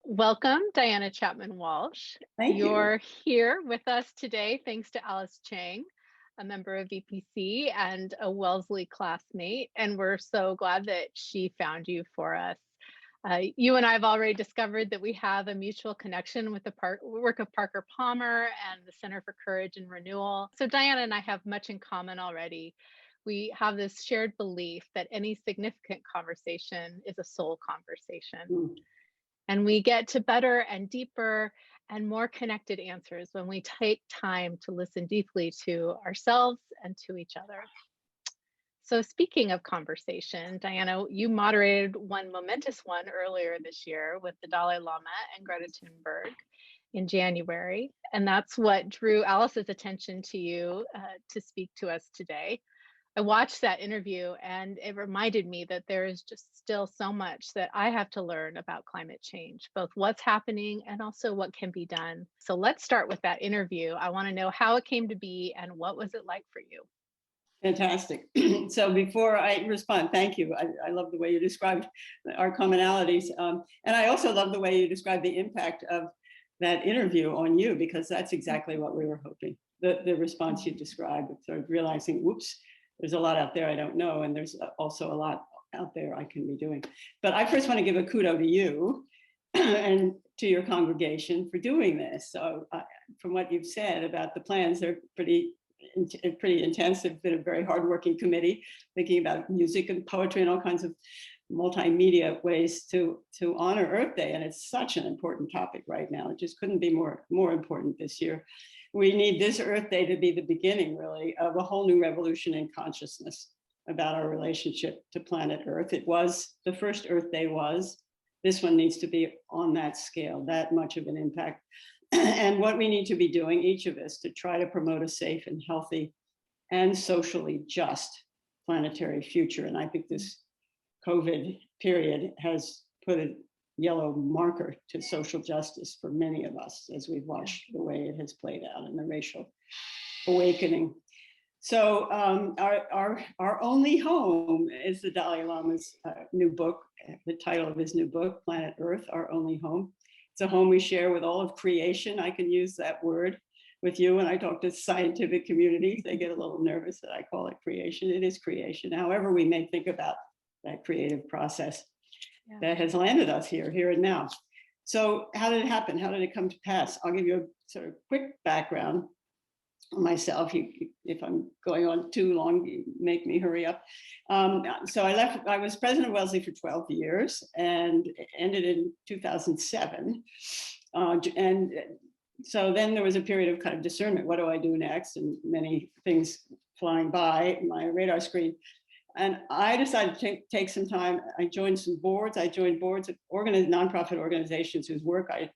Welcome, Diana Chapman Walsh. Thank you. You're here with us today thanks to Alice Chang, a member of VPC and a Wellesley classmate, and we're so glad that she found you for us. You and I have already discovered that we have a mutual connection with the work of Parker Palmer and the Center for Courage and Renewal. So Diana and I have much in common already. We have this shared belief that any significant conversation is a soul conversation. Mm. And we get to better and deeper and more connected answers when we take time to listen deeply to ourselves and to each other. So speaking of conversation, Diana, you moderated one momentous one earlier this year with the Dalai Lama and Greta Thunberg in January. And that's what drew Alice's attention to you to speak to us today. I watched that interview and it reminded me that there is just still so much that I have to learn about climate change, both what's happening and also what can be done. So let's start with that interview. I want to know how it came to be and what was it like for you? Fantastic. So before I respond, thank you. I love the way you described our commonalities. And I also love the way you described the impact of that interview on you, because that's exactly what we were hoping. The response you described, sort of realizing, whoops, there's a lot out there I don't know, and there's also a lot out there I can be doing. But I first want to give a kudo to you and to your congregation for doing this. So from what you've said about the plans, they're pretty intense. They've been a very hardworking committee thinking about music and poetry and all kinds of multimedia ways to honor Earth Day. And it's such an important topic right now. It just couldn't be more important this year. We need this Earth Day to be the beginning, really, of a whole new revolution in consciousness about our relationship to planet Earth. It was, the first Earth Day was. This one needs to be on that scale, that much of an impact. And what we need to be doing, each of us, to try to promote a safe and healthy and socially just planetary future. And I think this COVID period has put a yellow marker to social justice for many of us as we've watched the way it has played out in the racial awakening. So our only home is the Dalai Lama's new book, the title of his new book, Planet Earth, Our Only Home. It's a home we share with all of creation. I can use that word with you when I talk to scientific communities. They get a little nervous that I call it creation. It is creation, however we may think about that creative process that has landed us here and now. So how did it happen? How did it come to pass? I'll give you a sort of quick background on myself. If I'm going on too long, you make me hurry up. So I was president of Wellesley for 12 years and ended in 2007. And so then there was a period of kind of discernment. What do I do next? And many things flying by my radar screen. And I decided to take some time. I joined some boards. I joined boards of nonprofit organizations whose work I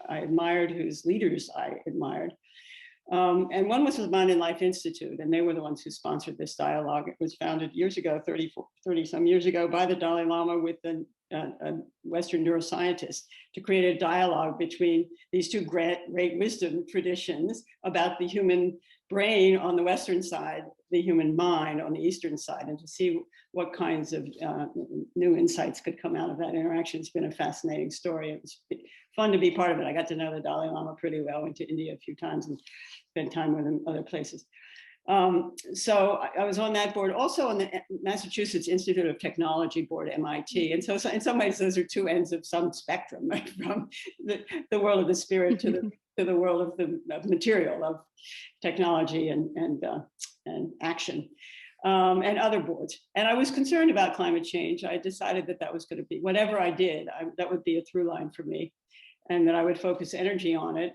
admired, whose leaders I admired. And one was the Mind and Life Institute, and they were the ones who sponsored this dialogue. It was founded years ago, 30 some years ago, by the Dalai Lama with a Western neuroscientist to create a dialogue between these two great wisdom traditions about the human brain on the Western side, the human mind on the Eastern side, and to see what kinds of new insights could come out of that interaction. It's been a fascinating story. It was fun to be part of it. I got to know the Dalai Lama pretty well. Went to India a few times and spent time with him other places. So I was on that board, also on the Massachusetts Institute of Technology board, MIT. And so in some ways, those are two ends of some spectrum, right? From the world of the spirit to the world of the material, of technology and action, and other boards. And I was concerned about climate change. I decided that was going to be, whatever I did, that would be a through line for me, and that I would focus energy on it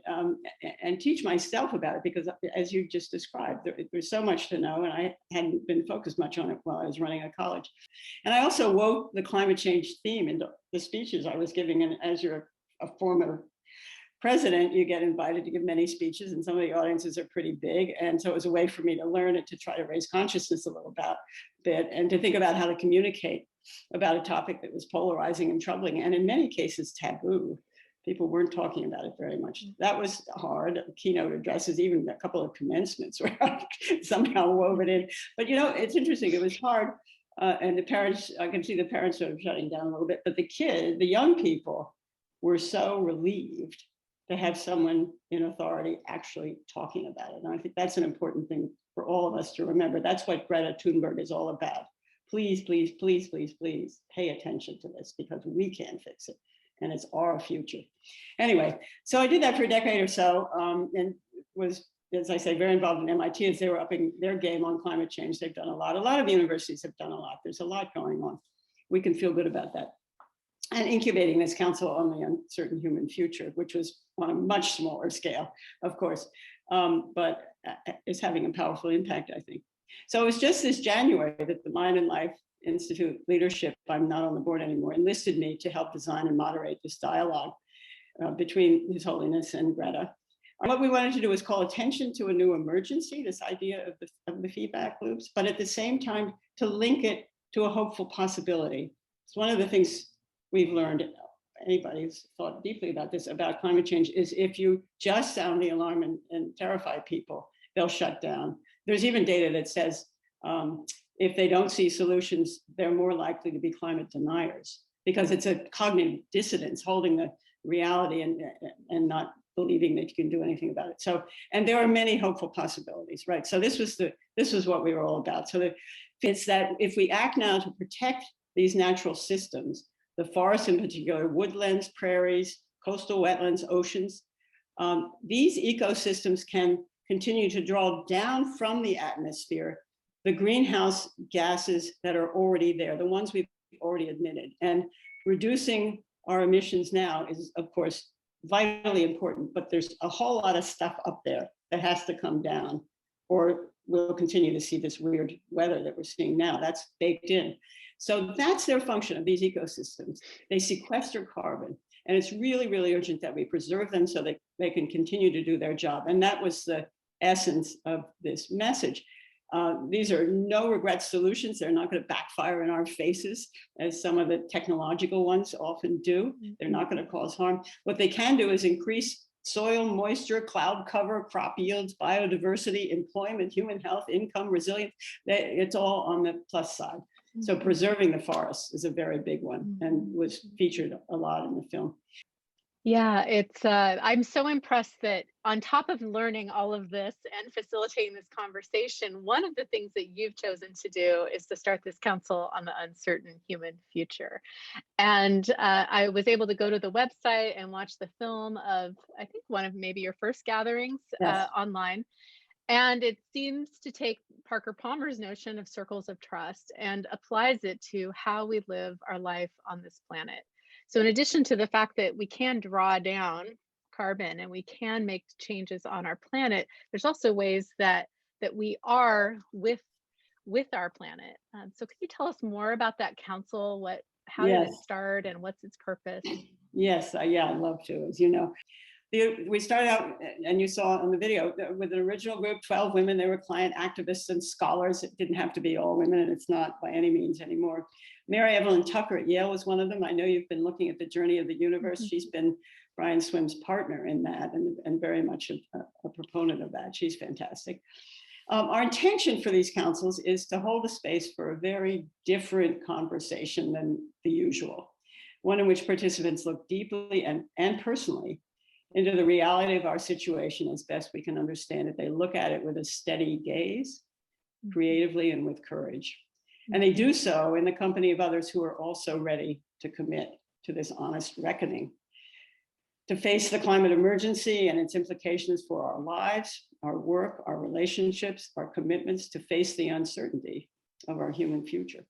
and teach myself about it, because as you just described, there's so much to know, and I hadn't been focused much on it while I was running a college. And I also wove the climate change theme into the speeches I was giving, and as you're a former president, you get invited to give many speeches, and some of the audiences are pretty big. And so it was a way for me to learn and to try to raise consciousness a little bit, and to think about how to communicate about a topic that was polarizing and troubling, and in many cases taboo. People weren't talking about it very much. That was hard. Keynote addresses, even a couple of commencements where I somehow wove it in. But it's interesting, it was hard. And the parents, I can see the parents sort of shutting down a little bit, but the young people were so relieved to have someone in authority actually talking about it. And I think that's an important thing for all of us to remember. That's what Greta Thunberg is all about. Please, please, please, please, please pay attention to this, because we can fix it and it's our future. Anyway, so I did that for a decade or so, and was, as I say, very involved in MIT as they were upping their game on climate change. They've done a lot. A lot of universities have done a lot. There's a lot going on. We can feel good about that. And incubating this Council on the Uncertain Human Future, which was on a much smaller scale, of course, but is having a powerful impact, I think. So it was just this January that the Mind and Life Institute leadership, I'm not on the board anymore, enlisted me to help design and moderate this dialogue between His Holiness and Greta. And what we wanted to do was call attention to a new emergency, this idea of the feedback loops, but at the same time to link it to a hopeful possibility. It's one of the things we've learned, anybody who's thought deeply about this, about climate change, is if you just sound the alarm and terrify people, they'll shut down. There's even data that says if they don't see solutions, they're more likely to be climate deniers, because it's a cognitive dissonance, holding the reality and not believing that you can do anything about it. So, and there are many hopeful possibilities, right? So this was what we were all about. So it's that if we act now to protect these natural systems, the forests in particular, woodlands, prairies, coastal wetlands, oceans, these ecosystems can continue to draw down from the atmosphere the greenhouse gases that are already there, the ones we've already admitted. And reducing our emissions now is, of course, vitally important, but there's a whole lot of stuff up there that has to come down, or we'll continue to see this weird weather that we're seeing now. That's baked in. So that's their function of these ecosystems. They sequester carbon, and it's really, really urgent that we preserve them so that they can continue to do their job. And that was the essence of this message. These are no regret solutions. They're not going to backfire in our faces, as some of the technological ones often do. They're not going to cause harm. What they can do is increase soil moisture, cloud cover, crop yields, biodiversity, employment, human health, income, resilience. It's all on the plus side. So preserving the forests is a very big one and was featured a lot in the film. Yeah, it's I'm so impressed that on top of learning all of this and facilitating this conversation, one of the things that you've chosen to do is to start this Council on the Uncertain Human Future. And I was able to go to the website and watch the film of, I think, one of maybe your first gatherings online. And it seems to take Parker Palmer's notion of circles of trust and applies it to how we live our life on this planet. So in addition to the fact that we can draw down carbon and we can make changes on our planet, there's also ways that we are with our planet. So could you tell us more about that council? How did it start and what's its purpose? Yes, yeah, I'd love to. As you know, we started out, and you saw on the video, with an original group, 12 women. They were client activists and scholars. It didn't have to be all women, and it's not by any means anymore. Mary Evelyn Tucker at Yale was one of them. I know you've been looking at the journey of the universe. She's been Brian Swim's partner in that, and very much a proponent of that. She's fantastic. Our intention for these councils is to hold a space for a very different conversation than the usual, one in which participants look deeply and personally into the reality of our situation as best we can understand it. They look at it with a steady gaze, creatively and with courage. And they do so in the company of others who are also ready to commit to this honest reckoning, to face the climate emergency and its implications for our lives, our work, our relationships, our commitments, to face the uncertainty of our human future.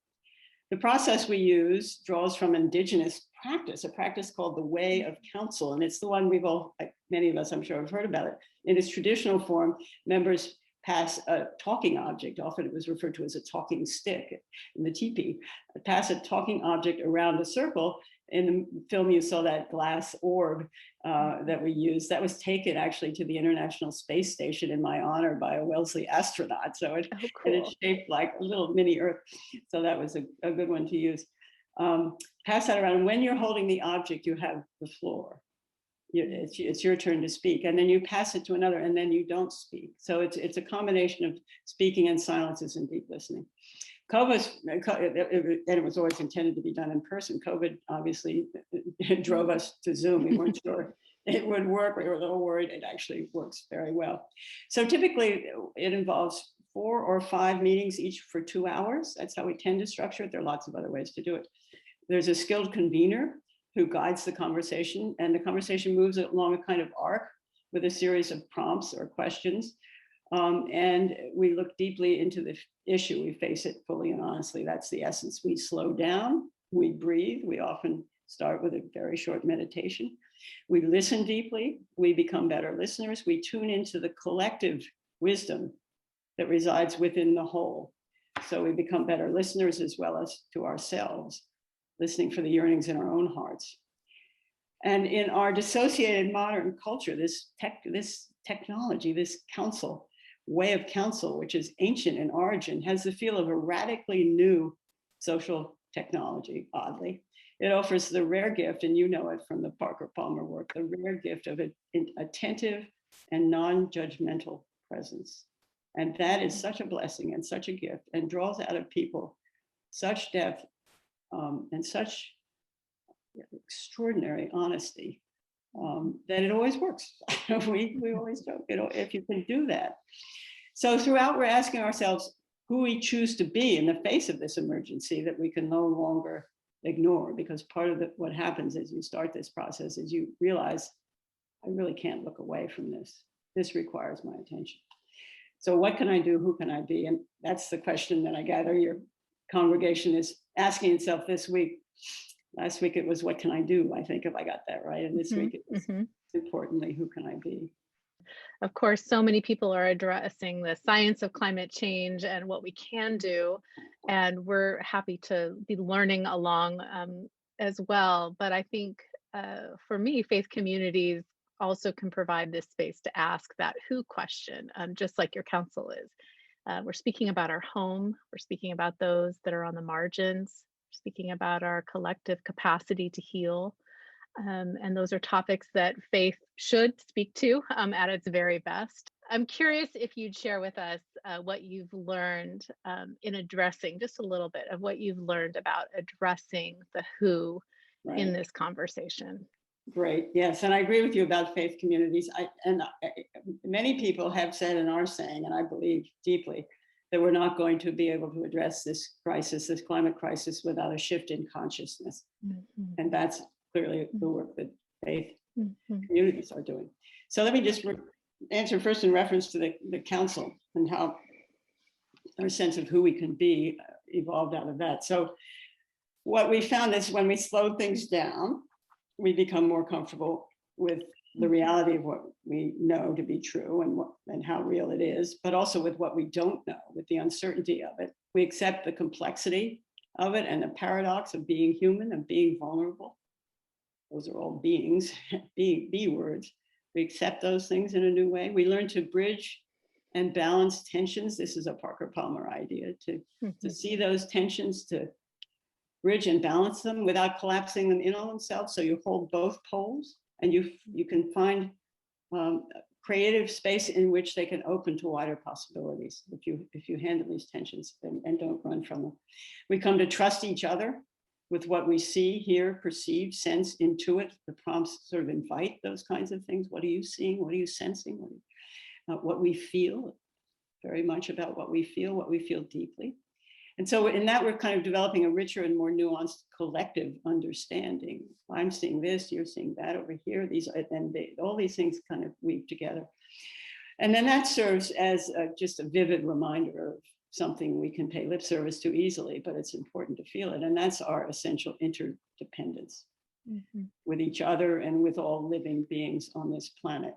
The process we use draws from indigenous practice, a practice called the Way of Counsel. And it's the one we've all, many of us I'm sure have heard about it. In its traditional form, members pass a talking object, often it was referred to as a talking stick in the teepee, pass a talking object around a circle. In the film, you saw that glass orb that we used. That was taken actually to the International Space Station in my honor by a Wellesley astronaut. So it, and it's shaped like a little mini Earth. So that was a good one to use. Pass that around. And when you're holding the object, you have the floor. It's your turn to speak, and then you pass it to another, and then you don't speak. So it's a combination of speaking and silences and deep listening. it was always intended to be done in person. COVID obviously drove us to Zoom. We weren't sure it would work. We were a little worried. It actually works very well. So typically it involves 4 or 5 meetings each for 2 hours. That's how we tend to structure it. There are lots of other ways to do it. There's a skilled convener who guides the conversation, and the conversation moves along a kind of arc with a series of prompts or questions. And we look deeply into the issue. We face it fully and honestly. That's the essence. We slow down, we breathe. We often start with a very short meditation. We listen deeply. We become better listeners. We tune into the collective wisdom that resides within the whole. So we become better listeners as well as to ourselves, listening for the yearnings in our own hearts. And in our dissociated modern culture, this technology, this way of counsel, which is ancient in origin, has the feel of a radically new social technology, oddly. It offers the rare gift, and you know it from the Parker Palmer work, the rare gift of an attentive and non-judgmental presence. And that is such a blessing and such a gift, and draws out of people such depth and such extraordinary honesty that it always works. we always joke, if you can do that. So throughout, we're asking ourselves who we choose to be in the face of this emergency that we can no longer ignore, because part of what happens as you start this process is you realize, I really can't look away from this. This requires my attention. So what can I do? Who can I be? And that's the question that I gather your congregation is asking itself this week. Last week it was, what can I do? I think, if I got that right. And this week it was, importantly, who can I be? Of course, so many people are addressing the science of climate change and what we can do. And we're happy to be learning along as well. But I think for me, faith communities also can provide this space to ask that who question, just like your council is. We're speaking about our home. We're speaking about those that are on the margins. We're speaking about our collective capacity to heal. And those are topics that faith should speak to at its very best. I'm curious if you'd share with us what you've learned in addressing, just a little bit of what you've learned about addressing the who in this conversation. Great. Yes. And I agree with you about faith communities. Many people have said and are saying, and I believe deeply, that we're not going to be able to address this crisis, this climate crisis, without a shift in consciousness. And that's clearly the work that faith communities are doing. So let me just answer first in reference to the council and how our sense of who we can be evolved out of that. So what we found is when we slow things down, we become more comfortable with the reality of what we know to be true and how real it is, but also with what we don't know, with the uncertainty of it. We accept the complexity of it and the paradox of being human and being vulnerable. Those are all beings, be words. We accept those things in a new way. We learn to bridge and balance tensions. This is a Parker Palmer idea, to see those tensions, to bridge and balance them without collapsing them in on themselves. So you hold both poles, and you can find creative space in which they can open to wider possibilities if you handle these tensions and don't run from them. We come to trust each other with what we see, hear, perceive, sense, intuit. The prompts sort of invite those kinds of things. What are you seeing? What are you sensing? What we feel, very much about what we feel deeply. And so in that, we're kind of developing a richer and more nuanced collective understanding. I'm seeing this, you're seeing that over here. All these things kind of weave together. And then that serves as just a vivid reminder of something we can pay lip service to easily, but it's important to feel it. And that's our essential interdependence with each other and with all living beings on this planet.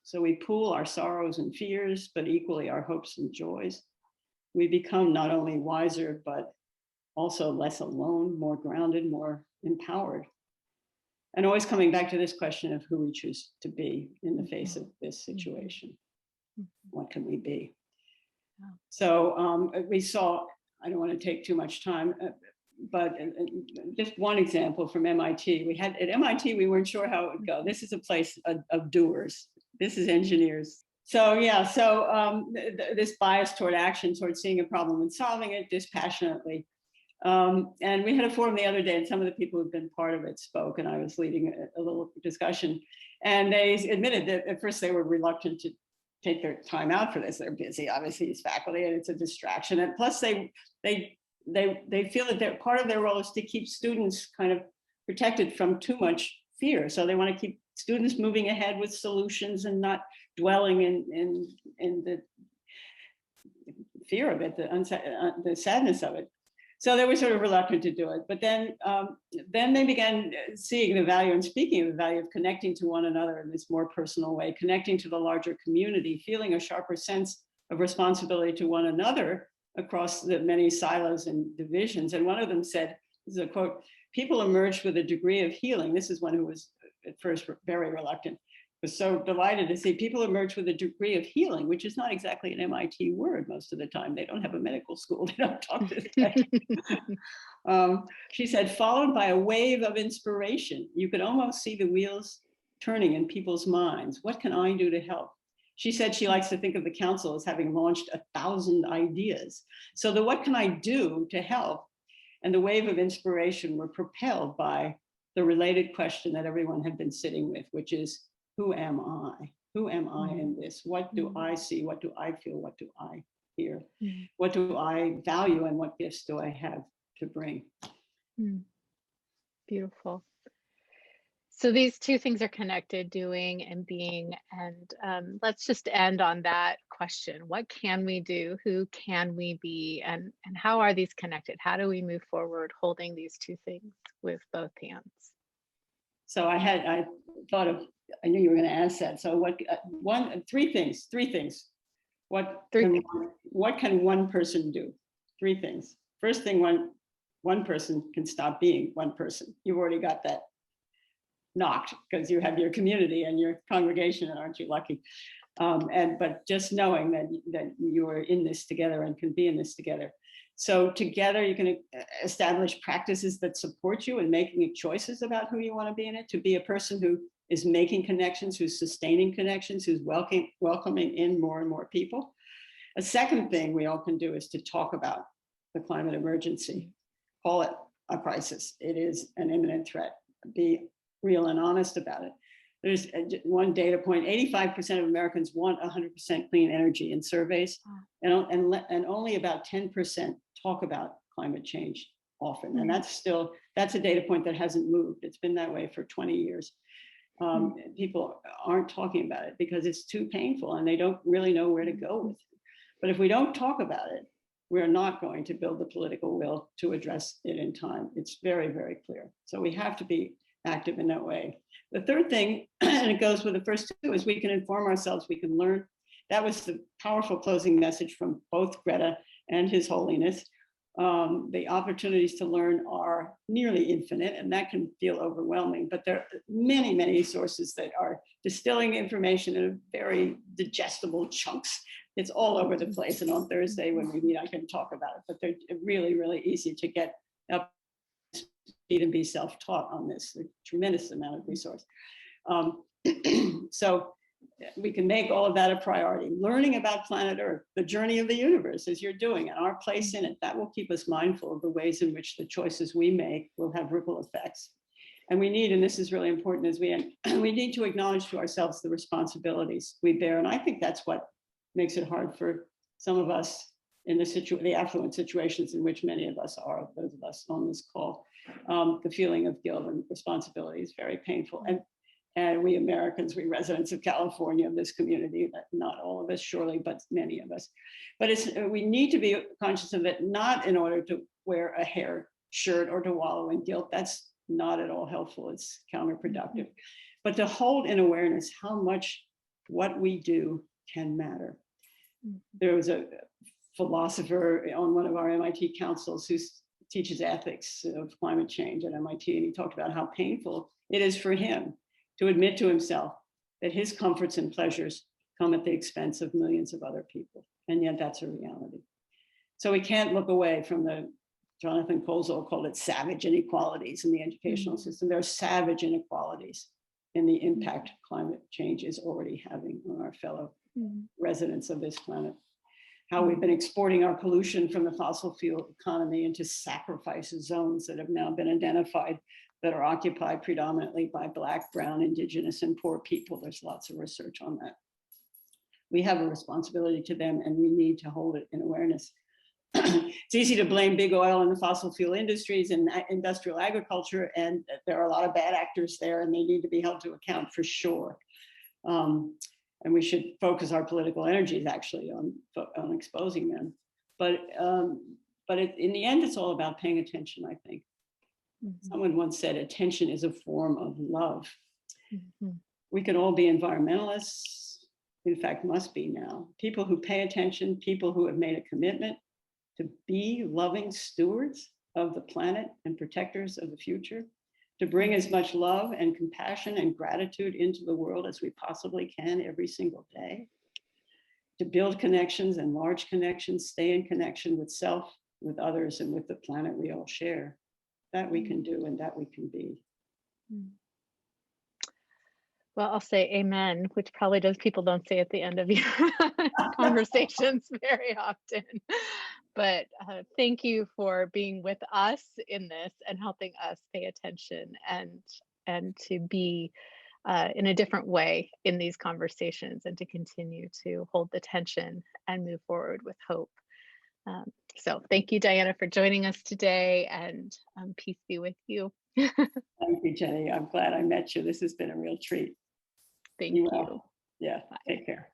So we pool our sorrows and fears, but equally our hopes and joys. We become not only wiser, but also less alone, more grounded, more empowered. And always coming back to this question of who we choose to be in the face of this situation. What can we be? So we saw, I don't want to take too much time, but just one example from MIT. At MIT, we weren't sure how it would go. This is a place of doers. This is engineers. So yeah, so this bias toward action, toward seeing a problem and solving it dispassionately. And we had a forum the other day, and some of the people who've been part of it spoke, and I was leading a little discussion. And they admitted that at first they were reluctant to take their time out for this. They're busy, obviously, as faculty, and it's a distraction. And plus, they feel that part of their role is to keep students kind of protected from too much fear. So they want to keep students moving ahead with solutions and not dwelling in the fear of it, the sadness of it. So they were sort of reluctant to do it. But then they began seeing the value and speaking of the value of connecting to one another in this more personal way, connecting to the larger community, feeling a sharper sense of responsibility to one another across the many silos and divisions. And one of them said, this is a quote, "People emerged with a degree of healing." This is one who was at first very reluctant. Was so delighted to see people emerge with a degree of healing, which is not exactly an MIT word most of the time. They don't have a medical school. They don't talk this way. She said, followed by a wave of inspiration. You could almost see the wheels turning in people's minds. What can I do to help? She said she likes to think of the council as having launched 1,000 ideas. So the what can I do to help and the wave of inspiration were propelled by the related question that everyone had been sitting with, which is, who am I? Who am I in this? What do I see? What do I feel? What do I hear? What do I value? And what gifts do I have to bring? Beautiful. So these two things are connected, doing and being. And let's just end on that question. What can we do? Who can we be? And how are these connected? How do we move forward holding these two things with both hands? So I thought of, I knew you were going to ask that. So three things. What can one person do? Three things. First thing, one person can stop being one person. You've already got that knocked because you have your community and your congregation, and aren't you lucky? But just knowing that you are in this together and can be in this together. So together you can establish practices that support you in making choices about who you want to be in it, to be a person who is making connections, who's sustaining connections, who's welcoming in more and more people. A second thing we all can do is to talk about the climate emergency. Call it a crisis. It is an imminent threat. Be real and honest about it. There's one data point, 85% of Americans want 100% clean energy in surveys, and only about 10% talk about climate change often. And that's a data point that hasn't moved. It's been that way for 20 years. People aren't talking about it because it's too painful and they don't really know where to go with it. But if we don't talk about it, we're not going to build the political will to address it in time. It's very, very clear. So we have to be active in that way. The third thing, and it goes with the first two, is we can inform ourselves, we can learn. That was the powerful closing message from both Greta and His Holiness. The opportunities to learn are nearly infinite, and that can feel overwhelming, but there are many, many sources that are distilling information in very digestible chunks. It's all over the place, and on Thursday when we meet, I can talk about it, but they're really, really easy to get up to speed and be self-taught on this, a tremendous amount of resource. So we can make all of that a priority. Learning about planet Earth, the journey of the universe, as you're doing, and our place in it, that will keep us mindful of the ways in which the choices we make will have ripple effects. And we need, and this is really important, as we need to acknowledge to ourselves the responsibilities we bear. And I think that's what makes it hard for some of us in the affluent situations in which many of us are, those of us on this call. The feeling of guilt and responsibility is very painful. And we Americans, we residents of California, of this community, not all of us surely, but many of us. But we need to be conscious of it, not in order to wear a hair shirt or to wallow in guilt. That's not at all helpful. It's counterproductive. But to hold in awareness how much what we do can matter. There was a philosopher on one of our MIT councils who teaches ethics of climate change at MIT, and he talked about how painful it is for him to admit to himself that his comforts and pleasures come at the expense of millions of other people. And yet that's a reality. So we can't look away from Jonathan Kozol called it savage inequalities in the educational system. There are savage inequalities in the impact climate change is already having on our fellow residents of this planet. How we've been exporting our pollution from the fossil fuel economy into sacrifice zones that have now been identified that are occupied predominantly by Black, Brown, Indigenous, and poor people. There's lots of research on that. We have a responsibility to them, and we need to hold it in awareness. It's easy to blame big oil and the fossil fuel industries and industrial agriculture, and there are a lot of bad actors there, and they need to be held to account for sure. And we should focus our political energies actually on exposing them. But in the end, it's all about paying attention, I think. Someone once said, attention is a form of love. We can all be environmentalists, in fact, must be now. People who pay attention, people who have made a commitment to be loving stewards of the planet and protectors of the future, to bring as much love and compassion and gratitude into the world as we possibly can every single day, to build connections and large connections, stay in connection with self, with others, and with the planet we all share. That we can do and that we can be. Well, I'll say amen, which probably people don't say at the end of your conversations very often. But thank you for being with us in this and helping us pay attention and to be in a different way in these conversations and to continue to hold the tension and move forward with hope. So thank you, Diana, for joining us today, and peace be with you. Thank you, Jenny. I'm glad I met you. This has been a real treat. Thank you. Yeah, take care.